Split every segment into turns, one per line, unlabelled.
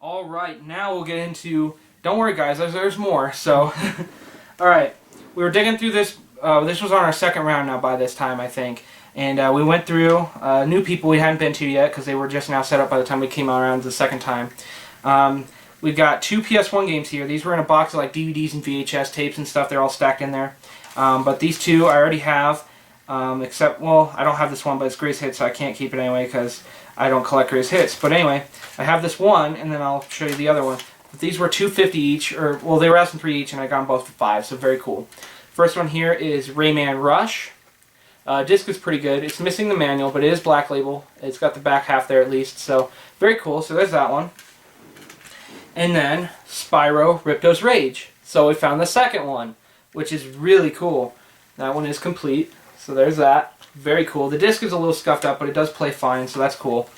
Alright, now we'll get into... Don't worry guys, there's more, so... Alright, we were digging through this... this was on our second round now by this time, I think. And we went through new people we hadn't been to yet, because they were just now set up by the time we came around the second time. We've got two PS1 games here. These were in a box of like DVDs and VHS tapes and stuff. They're all stacked in there. But these two I already have, except, well, I don't have this one, but it's Greatest Hits, so I can't keep it anyway, because I don't collect Greatest Hits. But anyway, I have this one, and then I'll show you the other one. But these were $2.50 each, or, well, they were asking $3 each, and I got them both for $5, so very cool. First one here is Rayman Rush. Disc is pretty good. It's missing the manual, but it is black label. It's got the back half there at least, so very cool. So there's that one. And then Spyro Ripto's Rage. So we found the second one, which is really cool. That one is complete, so there's that. Very cool. The disc is a little scuffed up, but it does play fine, so that's cool.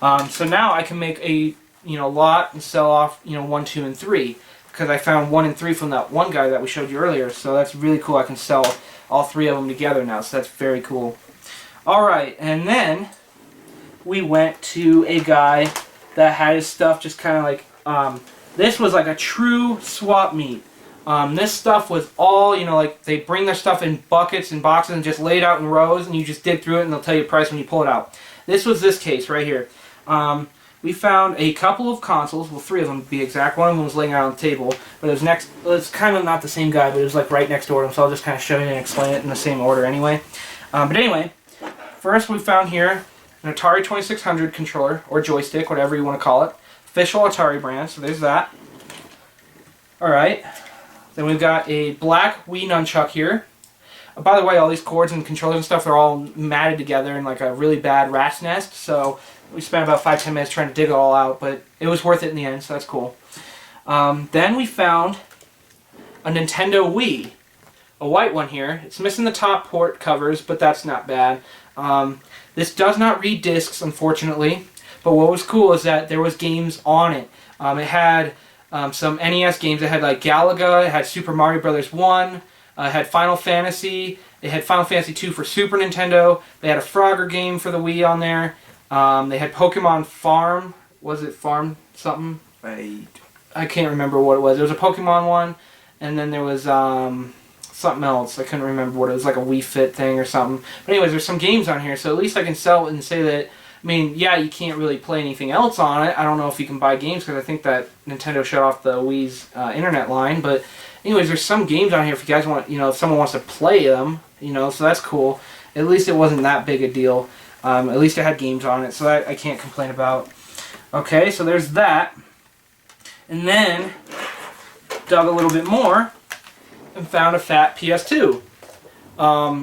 So now I can make a lot and sell off 1, 2, and 3, because I found 1 and 3 from that one guy that we showed you earlier. So that's really cool. I can sell all 3 of them together now, so that's very cool. Alright, and then we went to a guy that had his stuff just kind of like, this was like a true swap meet. This stuff was all, like they bring their stuff in buckets and boxes and just lay it out in rows, and you just dig through it and they'll tell you the price when you pull it out. This was this case right here. We found a couple of consoles, well 3 of them to be exact. One of them was laying out on the table, but it was next, well, it's kind of not the same guy, but it was like right next door to him, so I'll just kind of show you and explain it in the same order anyway. But anyway, first we found here an Atari 2600 controller, or joystick, whatever you want to call it. Official Atari brand, so there's that. Alright, then we've got a black Wii nunchuck here. By the way, all these cords and controllers and stuff, they're all matted together in like a really bad rat's nest, so we spent about 5-10 minutes trying to dig it all out, but it was worth it in the end, so that's cool. Then we found a Nintendo Wii, a white one here. It's missing the top port covers, but that's not bad. This does not read discs, unfortunately, but what was cool is that there was games on it. It had some NES games. It had like Galaga, it had Super Mario Bros. 1, it had Final Fantasy, it had Final Fantasy 2 for Super Nintendo, they had a Frogger game for the Wii on there. They had Pokemon Farm. Was it Farm something? I can't remember what it was. There was a Pokemon one, and then there was something else. I couldn't remember what it was, like a Wii Fit thing or something. But anyways, there's some games on here, so at least I can sell it and say that, I mean, yeah, you can't really play anything else on it. I don't know if you can buy games, because I think that Nintendo shut off the Wii's internet line. But anyways, there's some games on here if you guys want, if someone wants to play them, so that's cool. At least it wasn't that big a deal. At least it had games on it, so that I can't complain about. Okay, so there's that. And then, dug a little bit more, and found a fat PS2.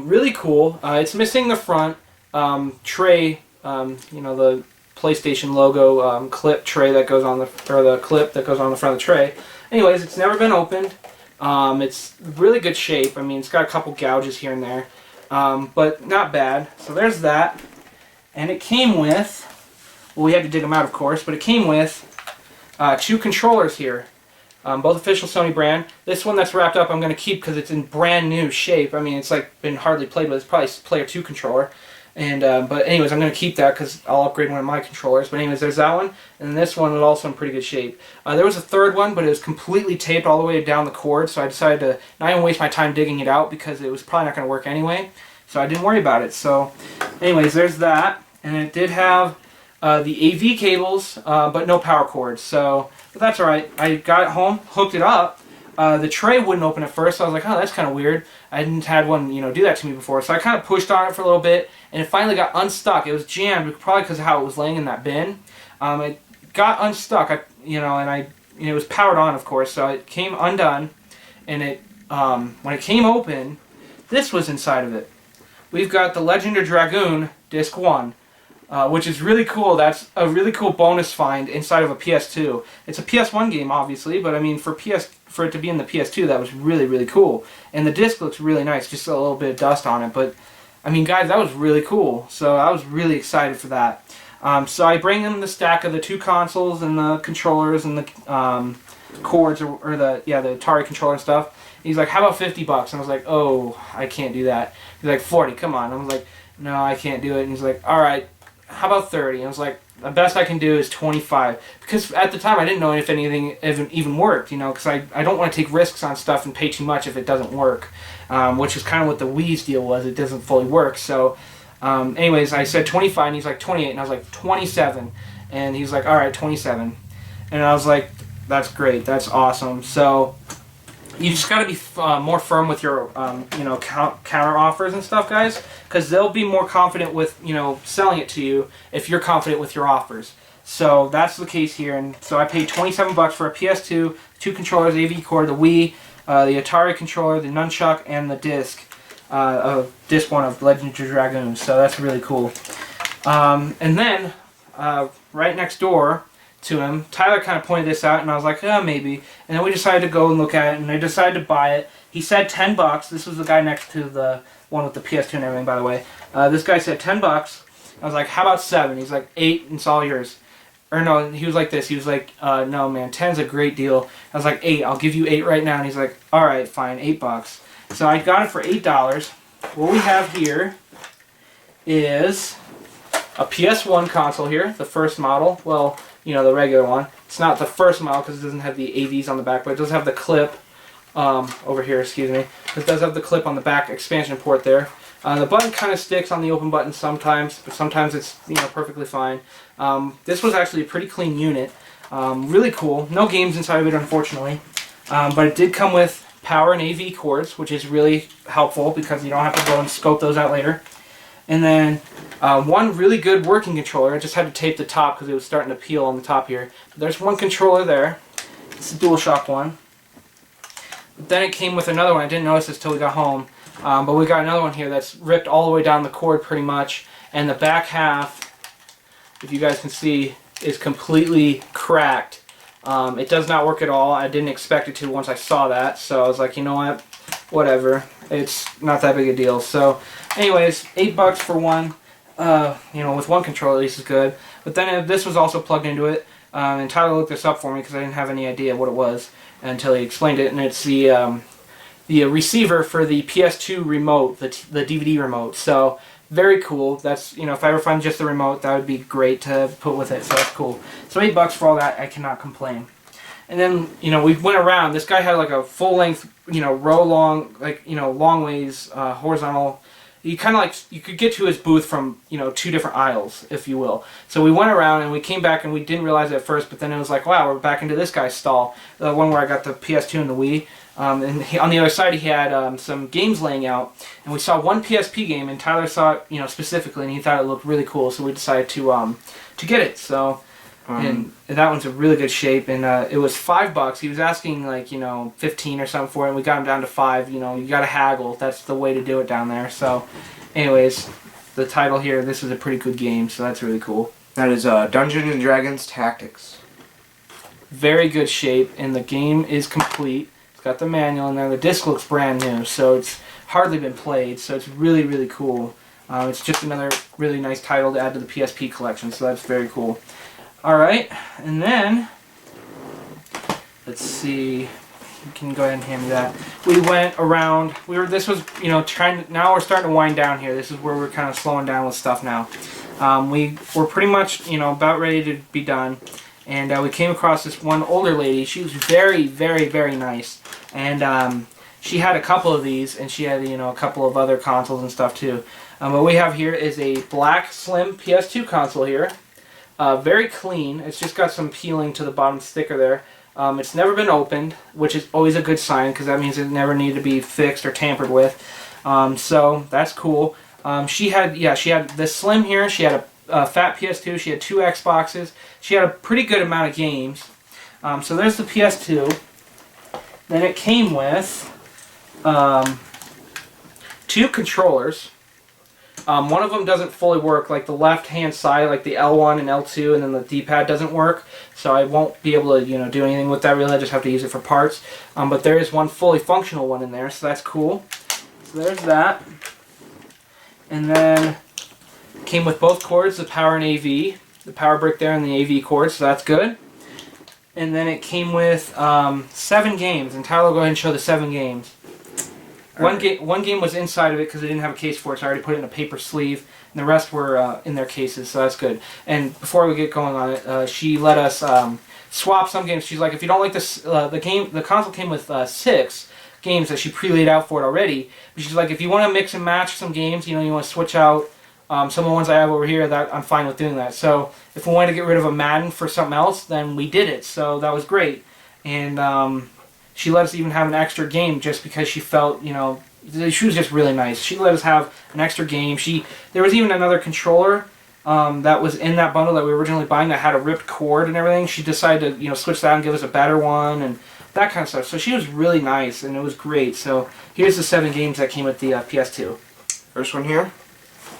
Really cool. It's missing the front tray, the PlayStation logo clip tray that goes on the clip that goes on the front of the tray. Anyways, it's never been opened. It's really good shape. I mean, it's got a couple gouges here and there, but not bad. So there's that. And it came with, well, we had to dig them out, of course, but it came with 2 controllers here. Both official Sony brand. This one that's wrapped up I'm going to keep because it's in brand new shape. I mean, it's like been hardly played with. It's probably Player 2 controller. And but anyways, I'm going to keep that because I'll upgrade one of my controllers. But anyways, there's that one. And this one is also in pretty good shape. There was a third one, but it was completely taped all the way down the cord. So I decided to not even waste my time digging it out because it was probably not going to work anyway. So I didn't worry about it. So anyways, there's that. And it did have the AV cables, but no power cords. So, but that's alright. I got it home, hooked it up. The tray wouldn't open at first, so I was like, oh, that's kind of weird. I hadn't had one, do that to me before. So I kind of pushed on it for a little bit, and it finally got unstuck. It was jammed, probably because of how it was laying in that bin. It got unstuck, and it was powered on, of course, so it came undone. And it, when it came open, this was inside of it. We've got the Legend of Dragoon Disc 1. Which is really cool. That's a really cool bonus find inside of a PS2. It's a PS1 game, obviously, but I mean, for it to be in the PS2, that was really, really cool. And the disc looks really nice, just a little bit of dust on it. But I mean, guys, that was really cool. So I was really excited for that. So I bring him the stack of the 2 consoles and the controllers and the cords, or the Atari controller and stuff. And he's like, "How about $50?" And I was like, "Oh, I can't do that." He's like, "40, come on." I was like, "No, I can't do it." And he's like, "All right. How about 30?" And I was like, the best I can do is 25, because at the time I didn't know if anything even worked, you know, because I don't want to take risks on stuff and pay too much if it doesn't work, which is kind of what the Wii's deal was. It doesn't fully work. So anyways, I said 25 and he's like 28, and I was like 27, and he's like, all right, 27, and I was like, that's great, that's awesome. So you just got to be more firm with your you know, counter offers and stuff, guys, because they'll be more confident with, you know, selling it to you if you're confident with your offers. So that's the case here, and so I paid 27 bucks for a PS2, 2 controllers, AV cord, the Wii, the Atari controller, the nunchuck, and the disc disc 1 of Legend of Dragoon. So that's really cool. And then right next door to him, Tyler kind of pointed this out, and I was like, maybe. And then we decided to go and look at it, and I decided to buy it. He said 10 bucks. This was the guy next to the one with the PS2 and everything, by the way. This guy said 10 bucks. I was like, how about 7? He's like, 8, and it's all yours. Or no, he was like this. He was like, no, man, 10's a great deal. I was like, 8. I'll give you 8 right now. And he's like, all right, fine, 8 bucks. So I got it for $8. What we have here is a PS1 console here, the first model. Well, you know, the regular one. It's not the first model because it doesn't have the AVs on the back, but it does have the clip over here, excuse me. It does have the clip on the back expansion port there. The button kind of sticks on the open button sometimes, but sometimes it's, you know, perfectly fine. This was actually a pretty clean unit. Really cool. No games inside of it, unfortunately. But it did come with power and AV cords, which is really helpful because you don't have to go and scope those out later. And then one really good working controller. I just had to tape the top because it was starting to peel on the top here. But there's one controller there. It's a DualShock one. But then it came with another one. I didn't notice this till we got home. But we got another one here that's ripped all the way down the cord pretty much. And the back half, if you guys can see, is completely cracked. It does not work at all. I didn't expect it to once I saw that. So I was like, you know what? Whatever. It's not that big a deal. So anyways, 8 bucks for one. You know, with one controller at least is good. But then this was also plugged into it. And Tyler looked this up for me because I didn't have any idea what it was until he explained it. And it's the receiver for the PS2 remote, the DVD remote. So very cool. That's, you know, if I ever find just the remote, that would be great to put with it. So that's cool. So 8 bucks for all that, I cannot complain. And then, you know, we went around. This guy had like a full length, you know, row long, like, you know, long ways, horizontal. You kind of like, you could get to his booth from, you know, 2 different aisles, if you will. So we went around and we came back and we didn't realize it at first, but then it was like, wow, we're back into this guy's stall. The one where I got the PS2 and the Wii. And on the other side he had some games laying out, and we saw one PSP game, and Tyler saw it, you know, specifically, and he thought it looked really cool, so we decided to get it. So and that one's in really good shape, and it was $5. He was asking like, you know, 15 or something for it, and we got him down to 5. You know, you got to haggle. That's the way to do it down there. So, anyways, the title here. This is a pretty good game, so that's really cool.
That is Dungeons and Dragons Tactics.
Very good shape, and the game is complete. Got the manual in there. The disc looks brand new, so it's hardly been played, so it's really, really cool. It's just another really nice title to add to the PSP collection, so that's very cool. Alright, and then, let's see, you can go ahead and hand me that. We went around, this was, you know, now we're starting to wind down here. This is where we're kind of slowing down with stuff now. We were pretty much, you know, about ready to be done. And we came across this one older lady. She was very, very, very nice. And she had a couple of these, and she had, you know, a couple of other consoles and stuff too. What we have here is a black slim PS2 console here. Very clean. It's just got some peeling to the bottom sticker there. It's never been opened, which is always a good sign because that means it never needed to be fixed or tampered with. So that's cool. She had the slim here. She had a fat PS2. She had 2 Xboxes. She had a pretty good amount of games. So there's the PS2. Then it came with 2 controllers. One of them doesn't fully work, like the left-hand side, like the L1 and L2, and then the D-pad doesn't work. So I won't be able to, you know, do anything with that really. I just have to use it for parts. But there is one fully functional one in there, so that's cool. So there's that. And then came with both cords, the power and AV, the power brick there and the AV cord, so that's good. And then it came with 7 games, and Tyler will go ahead and show the 7 games. One game was inside of it because they didn't have a case for it, so I already put it in a paper sleeve, and the rest were in their cases, so that's good. And before we get going on it, she let us swap some games. She's like, if you don't like this, the console came with 6 games that she pre-laid out for it already. But she's like, if you want to mix and match some games, you want to switch out some of the ones I have over here, that I'm fine with doing that. So if we wanted to get rid of a Madden for something else, then we did it. So that was great. And she let us even have an extra game just because she felt, she was just really nice. She let us have an extra game. There was even another controller that was in that bundle that we were originally buying that had a ripped cord and everything. She decided to, switch that and give us a better one and that kind of stuff. So she was really nice and it was great. So here's the 7 games that came with the PS2.
First one here.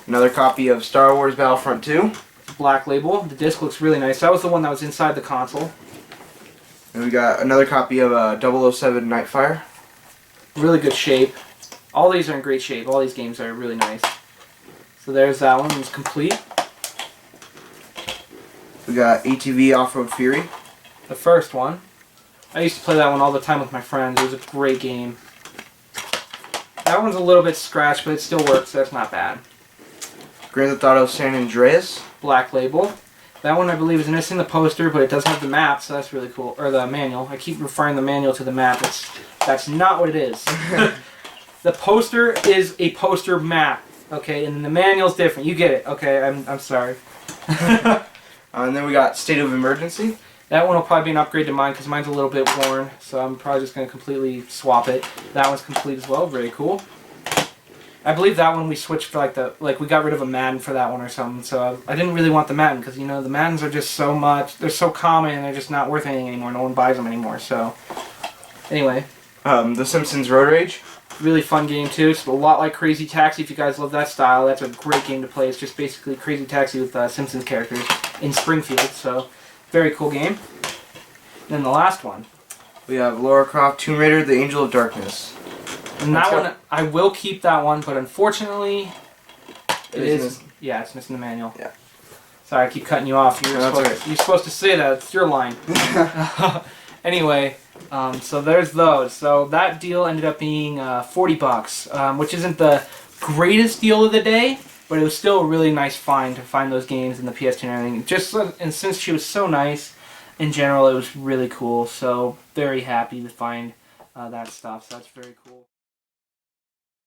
Another copy of Star Wars Battlefront 2.
Black label. The disc looks really nice. That was the one that was inside the console.
And we got another copy of 007 Nightfire.
Really good shape. All these are in great shape. All these games are really nice. So there's that one. It's complete.
We got ATV Off-Road Fury.
The first one. I used to play that one all the time with my friends. It was a great game. That one's a little bit scratched, but it still works, so that's not bad.
Grand Theft Auto San Andreas.
Black label. That one I believe is missing the poster, but it does have the map, so that's really cool. Or the manual. I keep referring the manual to the map. That's not what it is. The poster is a poster map, okay, and the manual's different. You get it, okay? I'm sorry.
And then we got State of Emergency.
That one will probably be an upgrade to mine because mine's a little bit worn, so I'm probably just going to completely swap it. That one's complete as well. Very cool. I believe that one we switched for we got rid of a Madden for that one or something. So I didn't really want the Madden because the Maddens are just so much. They're so common and they're just not worth anything anymore. No one buys them anymore. So anyway,
The Simpsons Road Rage.
really fun game too. It's a lot like Crazy Taxi. If you guys love that style, that's a great game to play. It's just basically Crazy Taxi with Simpsons characters in Springfield. So very cool game. And then the last one.
We have Lara Croft Tomb Raider: The Angel of Darkness.
And that one, I will keep that one, but unfortunately, it's missing the manual.
Yeah.
Sorry, I keep cutting you off. You're supposed to say that. It's your line. Anyway, so there's those. So that deal ended up being $40, which isn't the greatest deal of the day, but it was still a really nice find to find those games in the PS2 and everything. And since she was so nice, in general, it was really cool. So very happy to find that stuff. So that's very cool.